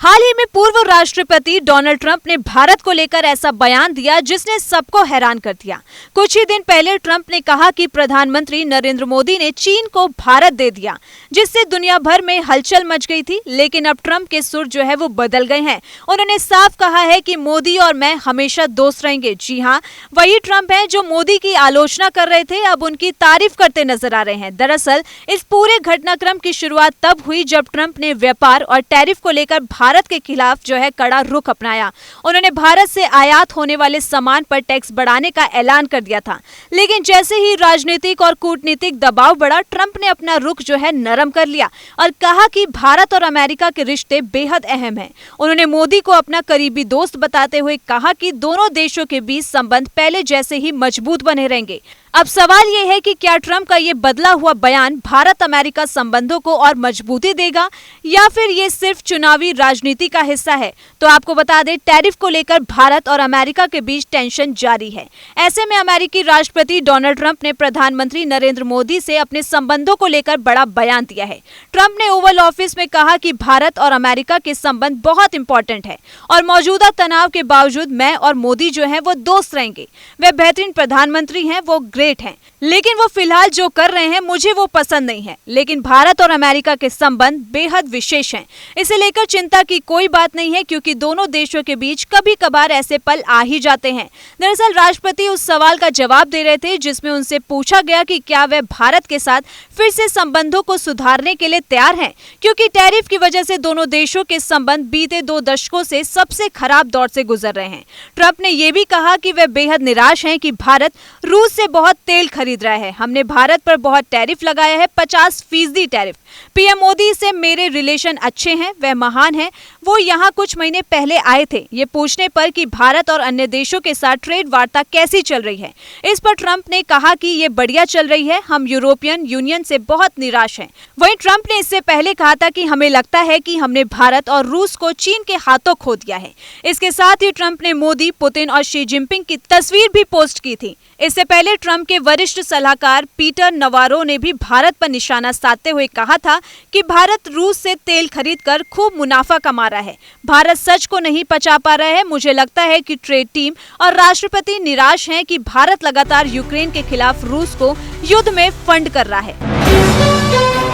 हाल ही में पूर्व राष्ट्रपति डोनाल्ड ट्रंप ने भारत को लेकर ऐसा बयान दिया जिसने सबको हैरान कर दिया। कुछ ही दिन पहले ट्रंप ने कहा कि प्रधानमंत्री नरेंद्र मोदी ने चीन को भारत दे दिया, जिससे दुनिया भर में हलचल मच गई थी। लेकिन अब ट्रंप के सुर जो है वो बदल गए हैं। उन्होंने साफ कहा है कि मोदी और मैं हमेशा दोस्त रहेंगे। जी हाँ, वही ट्रंप है जो मोदी की आलोचना कर रहे थे, अब उनकी तारीफ करते नजर आ रहे हैं। दरअसल इस पूरे घटनाक्रम की शुरुआत तब हुई जब ट्रंप ने व्यापार और टैरिफ को लेकर भारत के खिलाफ जो है कड़ा रुख अपनाया। उन्होंने भारत से आयात होने वाले सामान पर टैक्स बढ़ाने का ऐलान कर दिया था। लेकिन जैसे ही राजनीतिक और कूटनीतिक दबाव बढ़ा, ट्रंप ने अपना रुख जो है नरम कर लिया और कहा कि भारत और अमेरिका के रिश्ते बेहद अहम हैं। उन्होंने मोदी को अपना करीबी दोस्त बताते हुए कहा कि दोनों देशों के बीच संबंध पहले जैसे ही मजबूत बने रहेंगे। अब सवाल ये है कि क्या ट्रंप का ये बदला हुआ बयान भारत अमेरिका संबंधों को और मजबूती देगा या फिर ये सिर्फ चुनावी राजनीति का हिस्सा है। तो आपको बता दें, टैरिफ को लेकर भारत और अमेरिका के बीच टेंशन जारी है। ऐसे में अमेरिकी राष्ट्रपति डोनाल्ड ट्रंप ने प्रधानमंत्री नरेंद्र मोदी से अपने संबंधों को लेकर बड़ा बयान दिया है। ट्रंप ने ओवल ऑफिस में कहा कि भारत और अमेरिका के संबंध बहुत इंपॉर्टेंट है और मौजूदा तनाव के बावजूद मैं और मोदी जो है वो दोस्त रहेंगे। वे बेहतरीन प्रधानमंत्री हैं, वो हैं, लेकिन वो फिलहाल जो कर रहे हैं मुझे वो पसंद नहीं है। लेकिन भारत और अमेरिका के संबंध बेहद विशेष हैं। इसे लेकर चिंता की कोई बात नहीं है, क्योंकि दोनों देशों के बीच कभी कभार ऐसे पल आ ही जाते हैं। दरअसल राष्ट्रपति उस सवाल का जवाब दे रहे थे जिसमें उनसे पूछा गया कि क्या वे भारत के साथ फिर से संबंधों को सुधारने के लिए तैयार हैं, क्योंकि टैरिफ की वजह से दोनों देशों के संबंध बीते 2 दशकों से सबसे खराब दौर से गुजर रहे हैं। ट्रंप ने यह भी कहा कि वे बेहद निराश हैं कि भारत रूस से बहुत तेल खरीद रहा है। हमने भारत पर बहुत टैरिफ लगाया है, 50% टैरिफ। पीएम मोदी से मेरे रिलेशन अच्छे हैं, वह महान हैं। वो यहाँ कुछ महीने पहले आए थे। ये पूछने पर कि भारत और अन्य देशों के साथ ट्रेड वार्ता कैसी चल रही है, इस पर ट्रंप ने कहा कि ये बढ़िया चल रही है। हम यूरोपियन यूनियन से बहुत निराश हैं। वहीं ट्रंप ने इससे पहले कहा था कि हमें लगता है कि हमने भारत और रूस को चीन के हाथों खो दिया है। इसके साथ ही ट्रंप ने मोदी, पुतिन और शी जिनपिंग की तस्वीर भी पोस्ट की थी। इससे पहले ट्रंप के वरिष्ठ सलाहकार पीटर नवारो ने भी भारत पर निशाना साधते हुए कहा था कि भारत रूस से तेल खरीदकर खूब मुनाफा कमा रहा है। भारत सच को नहीं पचा पा रहा है। मुझे लगता है कि ट्रेड टीम और राष्ट्रपति निराश हैं कि भारत लगातार यूक्रेन के खिलाफ रूस को युद्ध में फंड कर रहा है।